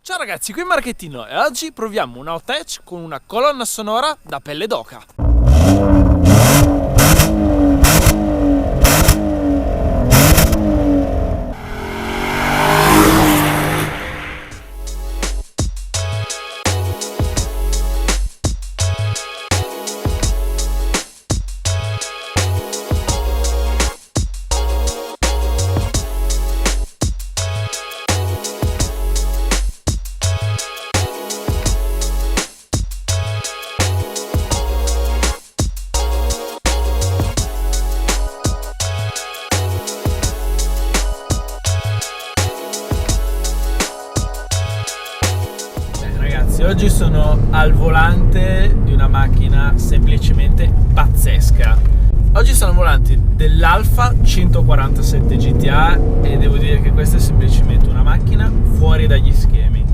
Ciao ragazzi, qui Marchettino e oggi proviamo un outtech con una colonna sonora da pelle d'oca. Oggi sono al volante di una macchina semplicemente pazzesca. Oggi sono al volante dell'Alfa 147 GT-A e devo dire che questa è semplicemente una macchina fuori dagli schemi.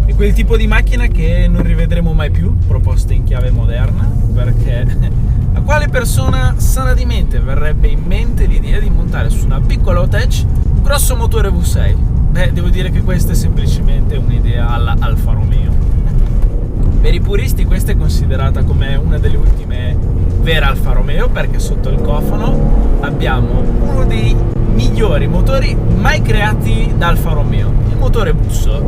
È quel tipo di macchina che non rivedremo mai più proposta in chiave moderna, perché a quale persona sana di mente verrebbe in mente l'idea di montare su una piccola outtech un grosso motore V6? Devo dire che questa è semplicemente un'idea alla Alfa Romeo. Per i puristi questa è considerata come una delle ultime vere Alfa Romeo, perché sotto il cofano abbiamo uno dei migliori motori mai creati da Alfa Romeo, il motore Busso.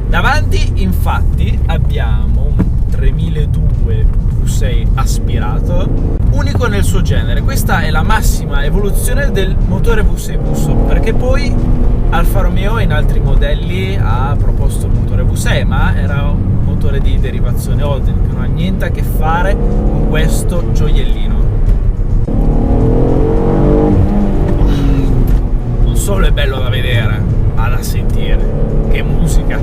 Davanti infatti abbiamo un 3002 V6 aspirato, unico nel suo genere. Questa è la massima evoluzione del motore V6 Busso, perché poi Alfa Romeo in altri modelli ha proposto il motore V6, ma era un motore di derivazione Holden che non ha niente a che fare con questo gioiellino. Non solo è bello da vedere, ma da sentire. Che musica!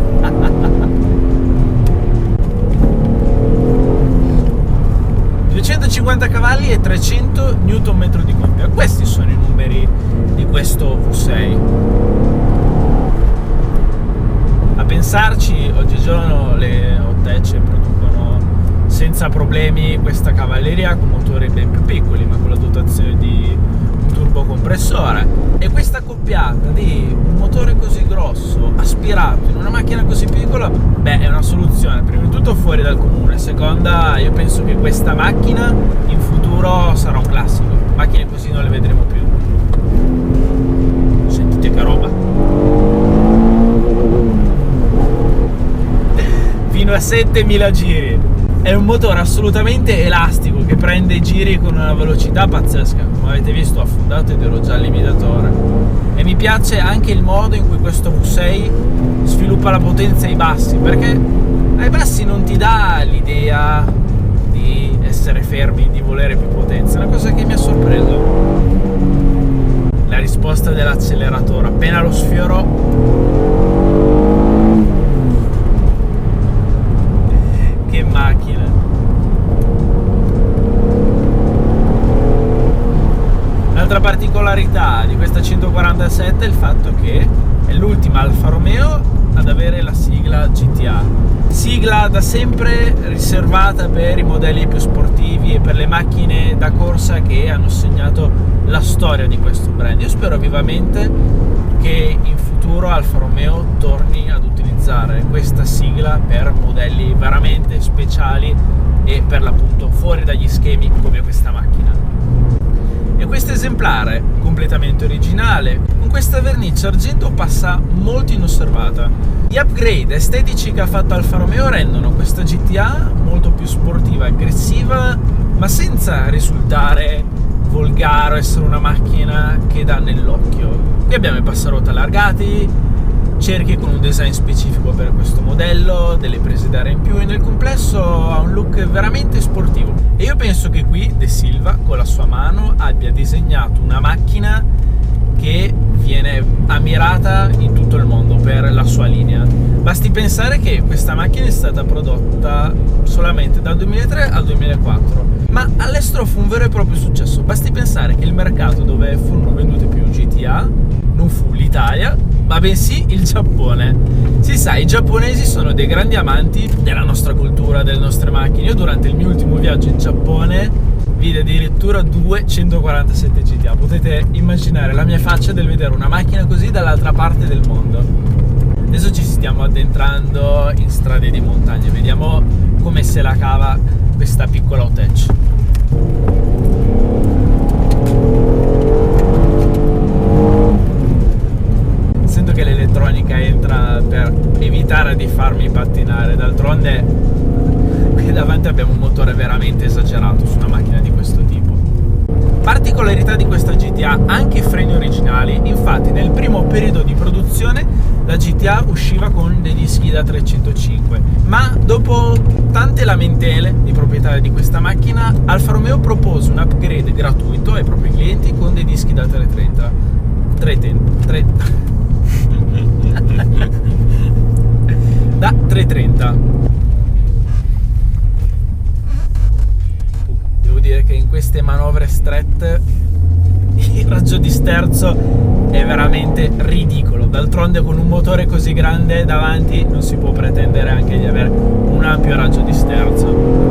250 cavalli e 300 Nm di compia. Questi sono i numeri di questo V6. A pensarci, oggigiorno le outtech producono senza problemi questa cavalleria con motori ben più piccoli, ma con la dotazione di un turbocompressore, e questa accoppiata di un motore così grosso aspirato in una macchina così piccola, è una soluzione prima di tutto fuori dal comune. Seconda, io penso che questa macchina in futuro sarà un classico, macchine così non le vedremo più. Sentite che roba, fino a 7000 giri. È un motore assolutamente elastico che prende i giri con una velocità pazzesca. Come avete visto, ho affondato ed ero già al limitatore. E mi piace anche il modo in cui questo V6 sviluppa la potenza ai bassi, perché ai bassi non ti dà l'idea di essere fermi, di volere più potenza. È una cosa che mi ha sorpreso. La risposta dell'acceleratore, appena lo sfioro. Che macchina! Un'altra particolarità di questa 147 è il fatto che è l'ultima Alfa Romeo ad avere la sigla GTA, sigla da sempre riservata per i modelli più sportivi e per le macchine da corsa che hanno segnato la storia di questo brand. Io spero vivamente che in futuro Alfa Romeo torni ad utilizzare questa sigla per modelli veramente speciali e per l'appunto fuori dagli schemi come questa macchina. E questo esemplare completamente originale con questa vernice argento passa molto inosservata. Gli upgrade estetici che ha fatto Alfa Romeo rendono questa GT-A molto più sportiva e aggressiva, ma senza risultare volgare o essere una macchina che dà nell'occhio. Qui abbiamo i passarotta allargati, cerchi con un design specifico per questo modello, delle prese d'aria in più, e nel complesso ha un look veramente sportivo. E io penso che qui De Silva con la sua mano abbia disegnato una macchina che viene ammirata in tutto il mondo per la sua linea. Basti pensare che questa macchina è stata prodotta solamente dal 2003 al 2004, ma all'estero fu un vero e proprio successo. Basti pensare che il mercato dove furono vendute più GTA non fu l'Italia, ma bensì il Giappone. Si sa, i giapponesi sono dei grandi amanti della nostra cultura, delle nostre macchine. Io durante il mio ultimo viaggio in Giappone vide addirittura 247 GTA. Potete immaginare la mia faccia del vedere una macchina così dall'altra parte del mondo. entrando in strade di montagna. Vediamo come se la cava questa piccola Otech. Sento che l'elettronica entra per evitare di farmi pattinare. D'altronde qui davanti abbiamo un motore veramente esagerato su una macchina di questo tipo. Particolarità di questa GT-A, anche i freni originali. Infatti nel primo periodo di produzione la GT-A usciva con dei dischi da 305, ma dopo tante lamentele di proprietari di questa macchina, Alfa Romeo propose un upgrade gratuito ai propri clienti con dei dischi da 330 da 330. Devo dire che in queste manovre strette il raggio di sterzo è veramente ridicolo. D'altronde con un motore così grande davanti non si può pretendere anche di avere un ampio raggio di sterzo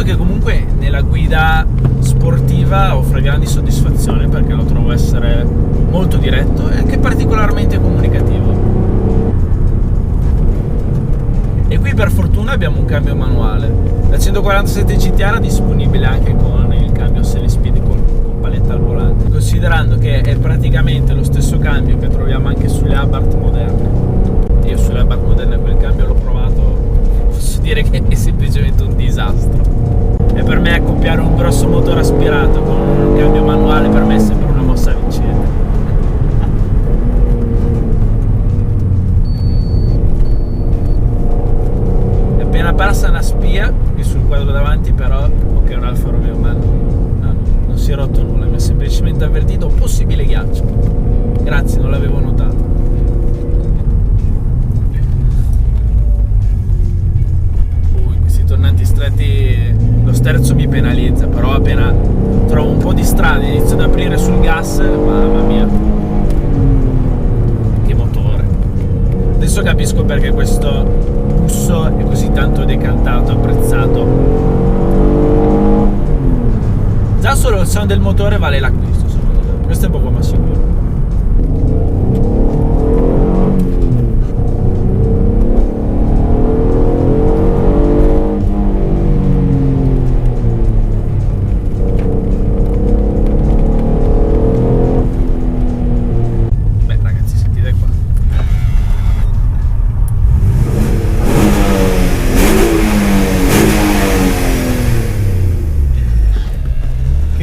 che comunque nella guida sportiva offre grandi soddisfazioni, perché lo trovo essere molto diretto e anche particolarmente comunicativo. E qui per fortuna abbiamo un cambio manuale. La 147 GT-A era disponibile anche con il cambio 6 speed con paletta al volante, considerando che è praticamente lo stesso cambio che troviamo anche sulle Abarth moderne. Io sulle Abarth moderne quel cambio l'ho provato, posso dire che è semplicemente un disastro. E per me accoppiare un grosso motore aspirato con un cambio manuale per me è sempre una mossa vincente. Appena passa una spia qui sul quadro davanti, però ok, è un Alfa Romeo, ma non si è rotto nulla, mi ha semplicemente avvertito un possibile ghiaccio. Grazie, non l'avevo notato. Questi tornanti stretti, lo sterzo mi penalizza, però appena trovo un po' di strada e inizio ad aprire sul gas, mamma mia, che motore. Adesso capisco perché questo busso è così tanto decantato, apprezzato. Già solo il sound del motore vale l'acquisto, secondo me. Questo è poco ma sicuro. Beh ragazzi, sentite qua.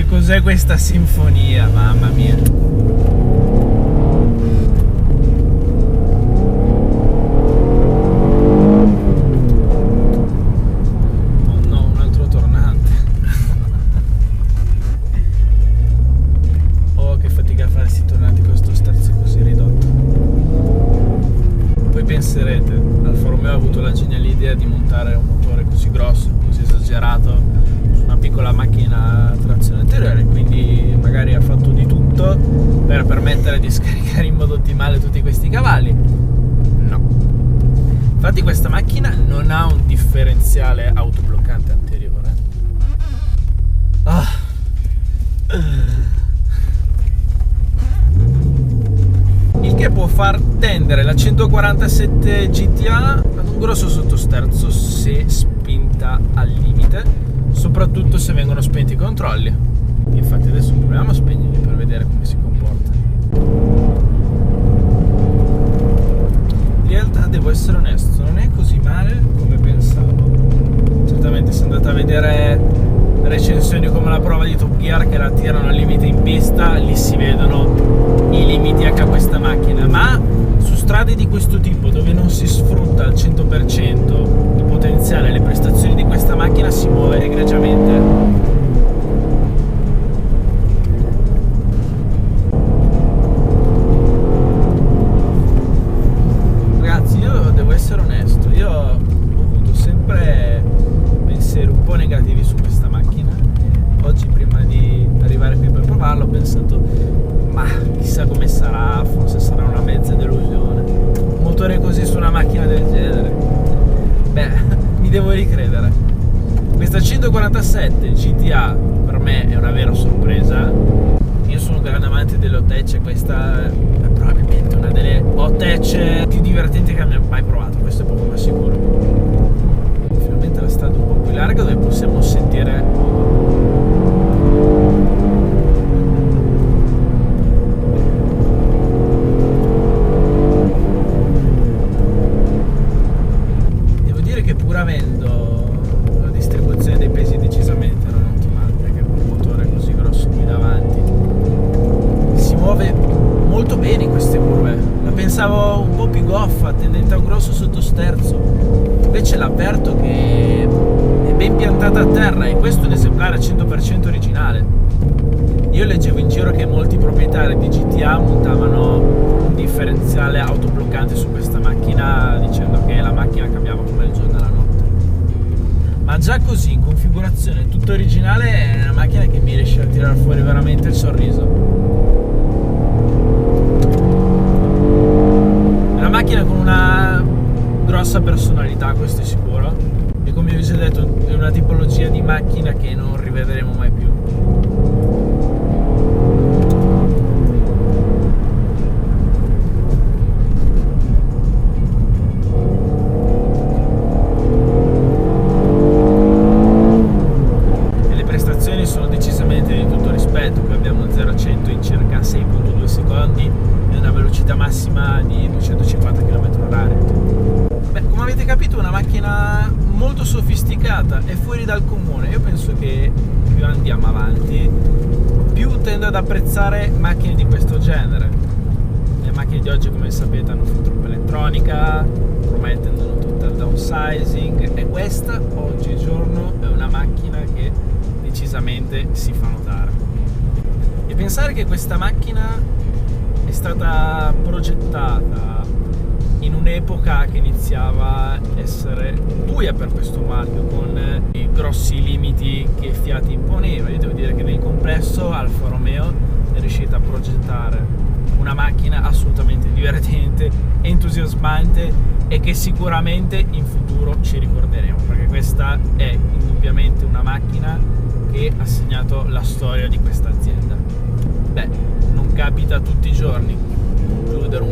Cos'è questa sinfonia, mamma mia. Oh no, un altro tornante. Oh, che fatica a fare questi tornanti con questo sterzo così ridotto. Poi penserete, Alfa Romeo ha avuto la geniale idea di montare un motore così grosso, così esagerato, una piccola macchina a trazione anteriore, quindi magari ha fatto di tutto per permettere di scaricare in modo ottimale tutti questi cavalli. No, infatti questa macchina non ha un differenziale autobloccante anteriore. Il che può far tendere la 147 GT-A ad un grosso sottosterzo se spinta al limite, soprattutto se vengono spenti i controlli. Infatti adesso proviamo a spegnerli per vedere come si comporta. In realtà devo essere onesto, non è così male come pensavo. Certamente se andate a vedere recensioni come la prova di Top Gear che la tirano al limite in pista, lì si vedono i limiti che ha questa macchina, ma su strade di questo tipo dove non si sfrutta al 100% il potenziale e le prestazioni di questa macchina si muove egregiamente. Ragazzi, io devo essere onesto, io ho avuto sempre pensieri un po' negativi su questa macchina. Oggi prima di arrivare qui per provarlo ho pensato, ma chissà come sarà, forse sarà una mezza delusione. Un motore così su una macchina del genere, beh, mi devo ricredere. Questa 147 GT-A per me è una vera sorpresa. Io sono un grande amante delle Otech e questa è probabilmente una delle Otech mai provato, questo è poco ma sicuro. Finalmente la strada un po' più larga dove possiamo sentire avendo la distribuzione dei pesi decisamente non ottimale, perché con un motore così grosso qui davanti si muove molto bene in queste curve. La pensavo un po' più goffa, tendente a un grosso sottosterzo, invece l'avverto che è ben piantata a terra, e questo è un esemplare al 100% originale. Io leggevo in giro che molti proprietari di GTA montavano un differenziale autobloccante su questa macchina dicendo che la macchina cambiava come il giorno e la notte. Ma già così, in configurazione tutta originale, è una macchina che mi riesce a tirare fuori veramente il sorriso. È una macchina con una grossa personalità, questo è sicuro. E come vi ho già detto, è una tipologia di macchina che non rivedremo mai più. Sono decisamente di tutto rispetto. Qui abbiamo 0-100 in circa 6.2 secondi e una velocità massima di 250 km/h. Beh, come avete capito, è una macchina molto sofisticata e fuori dal comune. Io penso che più andiamo avanti, più tendo ad apprezzare macchine di questo genere. Le macchine di oggi, come sapete, hanno fin troppa elettronica, ormai tendono tutte al downsizing, e questa oggigiorno è una macchina che decisamente si fa notare. E pensare che questa macchina è stata progettata in un'epoca che iniziava a essere buia per questo marchio, con i grossi limiti che Fiat imponeva. Io devo dire che nel complesso Alfa Romeo è riuscita a progettare una macchina assolutamente divertente, entusiasmante, e che sicuramente in futuro ci ricorderemo, perché questa è indubbiamente una macchina che ha segnato la storia di questa azienda. Beh, non capita tutti i giorni concludere